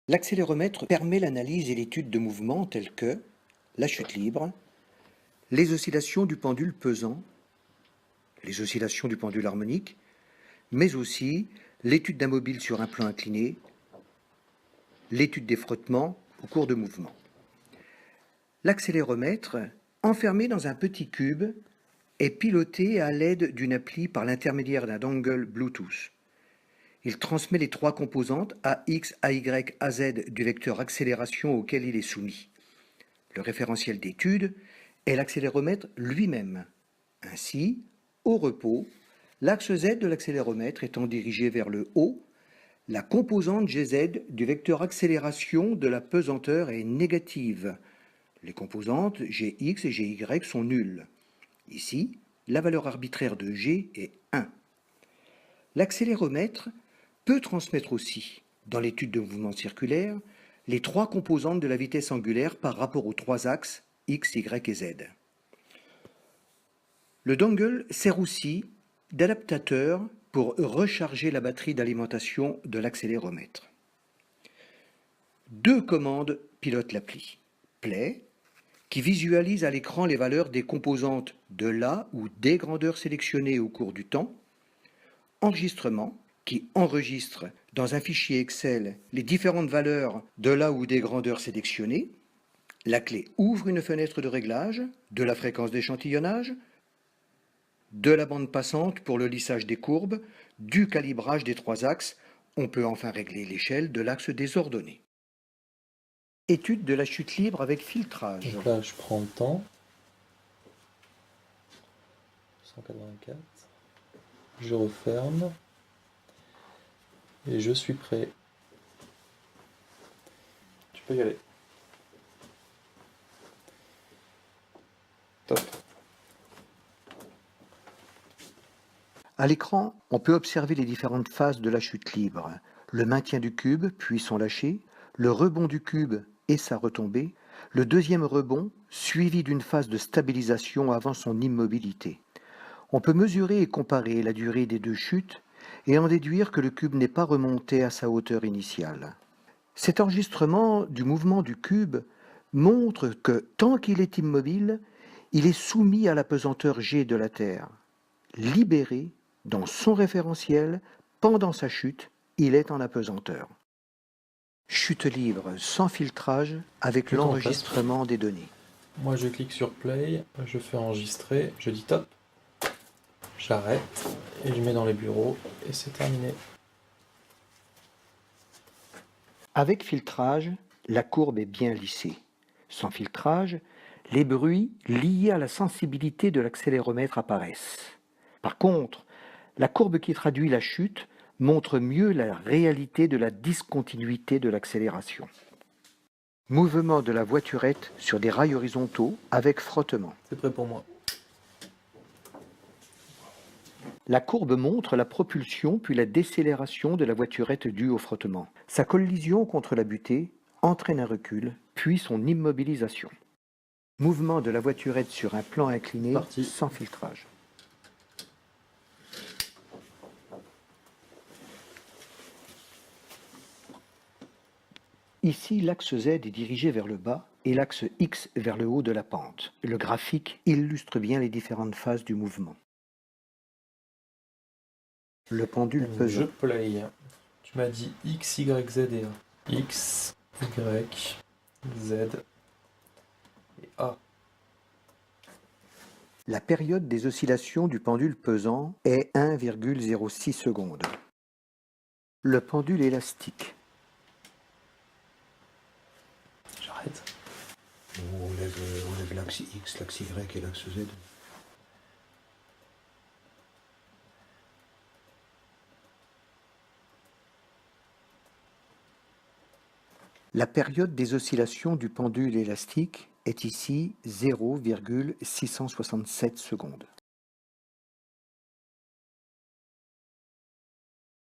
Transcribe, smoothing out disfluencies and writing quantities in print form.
L'accéléromètre permet l'analyse et l'étude de mouvements tels que la chute libre, les oscillations du pendule pesant, les oscillations du pendule harmonique, mais aussi l'étude d'un mobile sur un plan incliné, l'étude des frottements au cours de mouvement. L'accéléromètre, enfermé dans un petit cube, est piloté à l'aide d'une appli par l'intermédiaire d'un dongle Bluetooth. Il transmet les trois composantes AX, AY, AZ du vecteur accélération auquel il est soumis. Le référentiel d'étude est l'accéléromètre lui-même. Ainsi, au repos, l'axe Z de l'accéléromètre étant dirigé vers le haut, la composante GZ du vecteur accélération de la pesanteur est négative. Les composantes Gx et Gy sont nulles. Ici, la valeur arbitraire de G est 1. L'accéléromètre peut transmettre aussi, dans l'étude de mouvements circulaires, les trois composantes de la vitesse angulaire par rapport aux trois axes x, y et z. Le dongle sert aussi d'adaptateur pour recharger la batterie d'alimentation de l'accéléromètre. Deux commandes pilotent l'appli. Play, qui visualise à l'écran les valeurs des composantes de la ou des grandeurs sélectionnées au cours du temps. Enregistrement, qui enregistre dans un fichier Excel les différentes valeurs de la ou des grandeurs sélectionnées. La clé ouvre une fenêtre de réglage de la fréquence d'échantillonnage, de la bande passante pour le lissage des courbes, du calibrage des trois axes. On peut enfin régler l'échelle de l'axe des ordonnées. Étude de la chute libre avec filtrage. Donc là, je prends le temps. 184. Je referme. Et je suis prêt. Tu peux y aller. Top. À l'écran, on peut observer les différentes phases de la chute libre. Le maintien du cube, puis son lâcher, le rebond du cube et sa retombée, le deuxième rebond, suivi d'une phase de stabilisation avant son immobilité. On peut mesurer et comparer la durée des deux chutes et en déduire que le cube n'est pas remonté à sa hauteur initiale. Cet enregistrement du mouvement du cube montre que tant qu'il est immobile, il est soumis à la pesanteur G de la Terre. Libéré dans son référentiel, pendant sa chute, il est en apesanteur. Chute libre sans filtrage avec l'enregistrement des données. Moi, je clique sur Play, je fais enregistrer, je dis top, j'arrête et je mets dans les bureaux et c'est terminé. Avec filtrage, la courbe est bien lissée. Sans filtrage, les bruits liés à la sensibilité de l'accéléromètre apparaissent. Par contre, la courbe qui traduit la chute montre mieux la réalité de la discontinuité de l'accélération. Mouvement de la voiturette sur des rails horizontaux avec frottement. C'est prêt pour moi. La courbe montre la propulsion puis la décélération de la voiturette due au frottement. Sa collision contre la butée entraîne un recul, puis son immobilisation. Mouvement de la voiturette sur un plan incliné sans filtrage. Ici, l'axe Z est dirigé vers le bas et l'axe X vers le haut de la pente. Le graphique illustre bien les différentes phases du mouvement. Le pendule pesant. Je play. Tu m'as dit X, Y, Z et A. X, Y, Z et A. La période des oscillations du pendule pesant est 1,06 secondes. Le pendule élastique. J'arrête. On lève l'axe X, l'axe Y et l'axe Z. La période des oscillations du pendule élastique est ici 0,667 secondes.